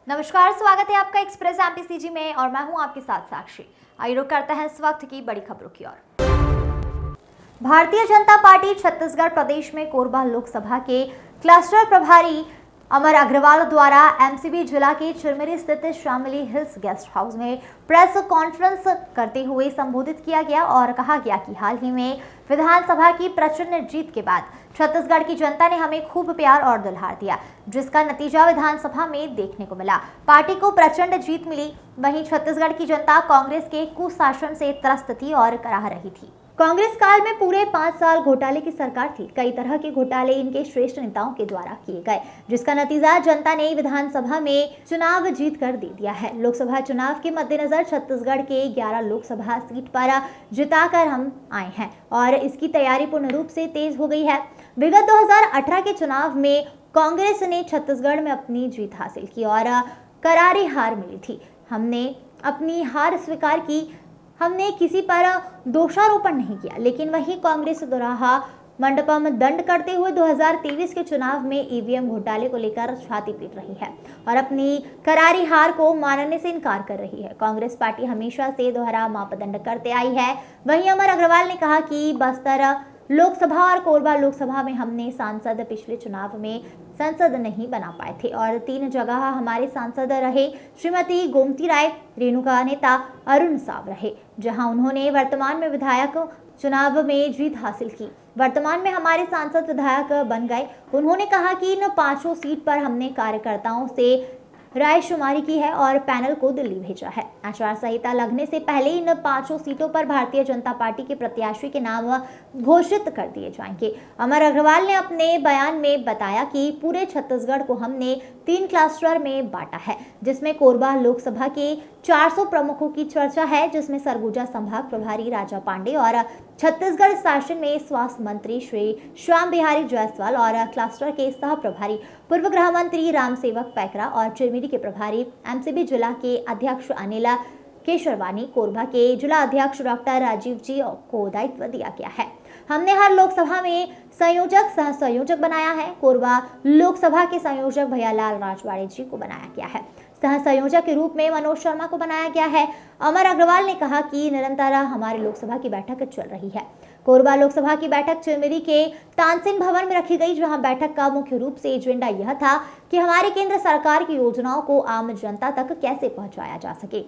नमस्कार, स्वागत है आपका एक्सप्रेस एमपीसीजी में और मैं हूं आपके साथ साक्षी। आइए रुक करते हैं इस वक्त की बड़ी खबरों की ओर। भारतीय जनता पार्टी छत्तीसगढ़ प्रदेश में कोरबा लोकसभा के क्लस्टर प्रभारी अमर अग्रवाल द्वारा एमसीबी जिला के चिरमिरी स्थित श्यामली हिल्स गेस्ट हाउस में प्रेस कॉन्फ्रेंस करते हुए संबोधित किया गया और कहा गया कि हाल ही में विधानसभा की प्रचंड जीत के बाद छत्तीसगढ़ की जनता ने हमें खूब प्यार और दुल्हार दिया, जिसका नतीजा विधानसभा में देखने को मिला। पार्टी को प्रचंड जीत मिली। वहीं छत्तीसगढ़ की जनता कांग्रेस के कुशासन से त्रस्त थी और कराह रही थी। कांग्रेस काल में पूरे 5 साल घोटाले की सरकार थी। कई तरह के घोटाले इनके श्रेष्ठ नेताओं के द्वारा किए गए, जिसका नतीजा जनता ने विधानसभा में चुनाव जीत कर दे दिया है। लोकसभा चुनाव के मद्देनजर छत्तीसगढ़ के 11 लोकसभा सीट पर जिताकर हम आए हैं और इसकी तैयारी पूर्ण रूप से तेज हो गई है। विगत 2018 के चुनाव में कांग्रेस ने छत्तीसगढ़ में अपनी जीत हासिल की और करारी हार मिली थी। हमने अपनी हार स्वीकार की। हमने किसी पर दोषारोपण नहीं किया, लेकिन वही कांग्रेस दोराहा मंडपम दंड करते हुए 2023 के चुनाव में ईवीएम घोटाले को लेकर छाती पीट रही है और अपनी करारी हार को मानने से इनकार कर रही है। कांग्रेस पार्टी हमेशा से दोहरा मापदंड करते आई है। वहीं अमर अग्रवाल ने कहा कि बस्तर लोकसभा और कोरबा लोकसभा में हमने सांसद पिछले चुनाव में संसद नहीं बना पाए थे और 3 जगह हमारे सांसद रहे श्रीमती गोमती राय, रेणुका नेता अरुण साव रहे, जहां उन्होंने वर्तमान में विधायक चुनाव में जीत हासिल की। वर्तमान में हमारे सांसद विधायक बन गए। उन्होंने कहा कि इन 5 सीट पर हमने कार्यकर्ताओं से रायशुमारी की है और पैनल को दिल्ली भेजा है। आचार संहिता लगने से पहले इन 5 सीटों पर भारतीय जनता पार्टी के प्रत्याशी के नाम घोषित कर दिए जाएंगे। अमर अग्रवाल ने अपने बयान में बताया कि पूरे छत्तीसगढ़ को हमने 3 क्लस्टर में बांटा है, जिसमें कोरबा लोकसभा के 400 प्रमुखों की चर्चा है, जिसमें सरगुजा संभाग प्रभारी राजा पांडे और छत्तीसगढ़ शासन में स्वास्थ्य मंत्री श्री श्याम बिहारी जायसवाल और क्लस्टर के सह प्रभारी पूर्व गृह मंत्री रामसेवक पैकरा और चिरमिरी के प्रभारी एमसीबी जिला के अध्यक्ष अनिल केशरवानी, कोरबा के जिला अध्यक्ष डॉक्टर राजीव जी को दायित्व दिया गया है। हमने हर लोकसभा में संयोजक सह संयोजक बनाया है। कोरबा लोकसभा के संयोजक भैयालाल राजवाड़े जी को बनाया गया है। सह संयोजक के रूप में मनोज शर्मा को बनाया गया है। अमर अग्रवाल ने कहा कि निरंतर हमारी लोकसभा की बैठक चल रही है। कोरबा लोकसभा की बैठक चिरमिरी के तानसेन भवन में रखी गई, जहां बैठक का मुख्य रूप से एजेंडा यह था कि हमारी केंद्र सरकार की योजनाओं को आम जनता तक कैसे पहुंचाया जा सके।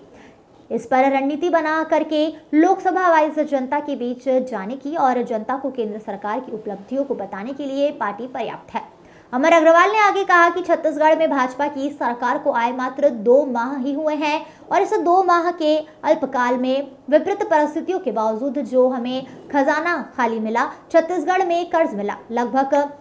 इस पर रणनीति बना करके लोकसभा वाइज जनता के बीच जाने की और जनता को केंद्र सरकार की उपलब्धियों को बताने के लिए पार्टी पर्याप्त है। अमर अग्रवाल ने आगे कहा कि छत्तीसगढ़ में भाजपा की सरकार को आए मात्र 2 माह ही हुए हैं और इस 2 माह के अल्पकाल में विपरीत परिस्थितियों के बावजूद जो हमें खजाना खाली मिला, छत्तीसगढ़ में कर्ज मिला, लगभग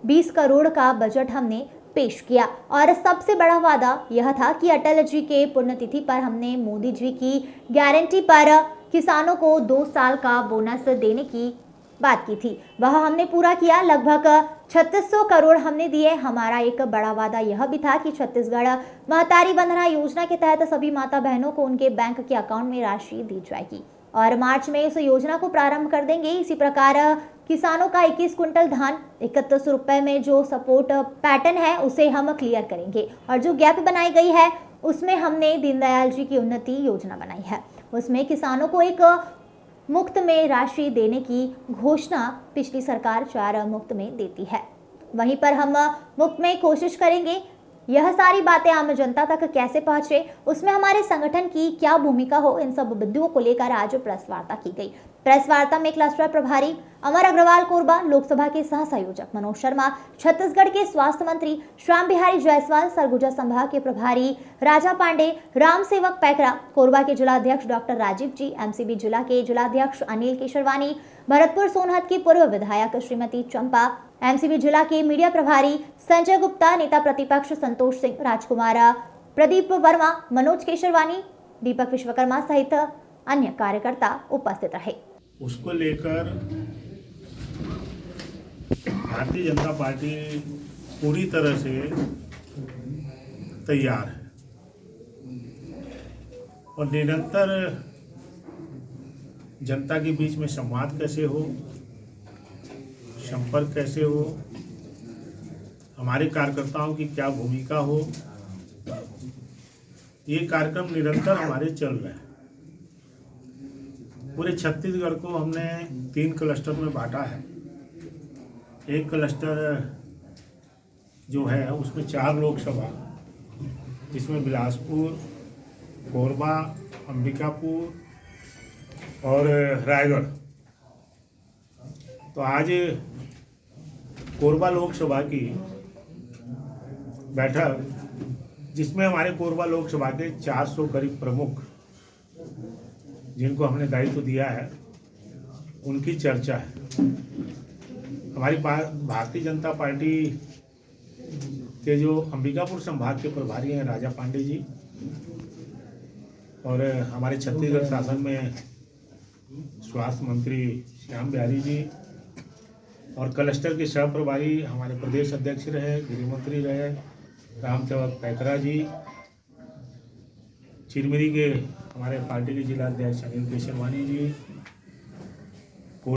20 करोड़ का बजट हमने पेश किया और सबसे बड़ा वादा यह था कि अटल जी के पुण्यतिथि पर हमने मोदी जी की गारंटी पर किसानों को 2 साल का बोनस देने की बात की थी। वह हमने पूरा किया। लगभग 3600 करोड़ हमने दिए। हमारा एक बड़ा वादा यह भी था कि छत्तीसगढ़ महतारी वंदना योजना के तहत सभी माता बहनों को उनके बैंक के अकाउंट में राशि दी जाएगी और मार्च में इस योजना को प्रारंभ कर देंगे। इसी प्रकार किसानों का 21 क्विंटल धान 31 रुपए में जो सपोर्ट पैटर्न है उसे हम क्लियर करेंगे और जो गैप बनाई गई है उसमें हमने दीनदयाल जी की उन्नति योजना बनाई है। उसमें किसानों को एक मुफ्त में राशि देने की घोषणा पिछली सरकार 4 मुफ्त में देती है। वहीं पर हम मुफ्त में कोशिश करेंगे। यह सारी बातें आम जनता तक कैसे पहुंचे, उसमें हमारे संगठन की क्या भूमिका हो, इन सब बिंदुओं को लेकर आज प्रेस वार्ता की गई। प्रेस वार्ता में क्लस्टर प्रभारी अमर अग्रवाल कोरबा लोकसभा के सह संयोजक मनोज शर्मा, छत्तीसगढ़ के स्वास्थ्य मंत्री श्याम बिहारी जायसवाल, सरगुजा संभाग के प्रभारी राजा पांडे, रामसेवक पैकरा, कोरबा के जिला अध्यक्ष डॉक्टर राजीव जी, एमसीबी जिला के जिलाध्यक्ष अनिल केशरवानी, भरतपुर सोनहत की पूर्व विधायक श्रीमती चंपा, एमसीबी जिला के मीडिया प्रभारी संजय गुप्ता, नेता प्रतिपक्ष संतोष सिंह, राजकुमार, प्रदीप वर्मा, मनोज केशरवानी, दीपक विश्वकर्मा सहित अन्य कार्यकर्ता उपस्थित रहे। उसको लेकर भारतीय जनता पार्टी पूरी तरह से तैयार है और निरंतर जनता के बीच में संवाद कैसे हो, संपर्क कैसे हो, हमारे कार्यकर्ताओं की क्या भूमिका हो, ये कार्यक्रम निरंतर हमारे चल रहे हैं। पूरे छत्तीसगढ़ को हमने 3 क्लस्टर में बांटा है। एक क्लस्टर जो है उसमें 4 लोकसभा, जिसमें बिलासपुर, कोरबा, अंबिकापुर और रायगढ़। तो आज कोरबा लोकसभा की बैठक, जिसमें हमारे कोरबा लोकसभा के 400 करीब प्रमुख, जिनको हमने दायित्व दिया है, उनकी चर्चा है। हमारी भारतीय जनता पार्टी के जो अंबिकापुर संभाग के प्रभारी हैं राजा पांडे जी, और हमारे छत्तीसगढ़ शासन में स्वास्थ्य मंत्री श्याम बिहारी जी, और क्लस्टर के सह प्रभारी हमारे प्रदेश अध्यक्ष रहे, गृह मंत्री रहे रामसेवक पैकरा जी, चिरमिरी के हमारे पार्टी के जिला अध्यक्ष अनिल केशरवानी जी,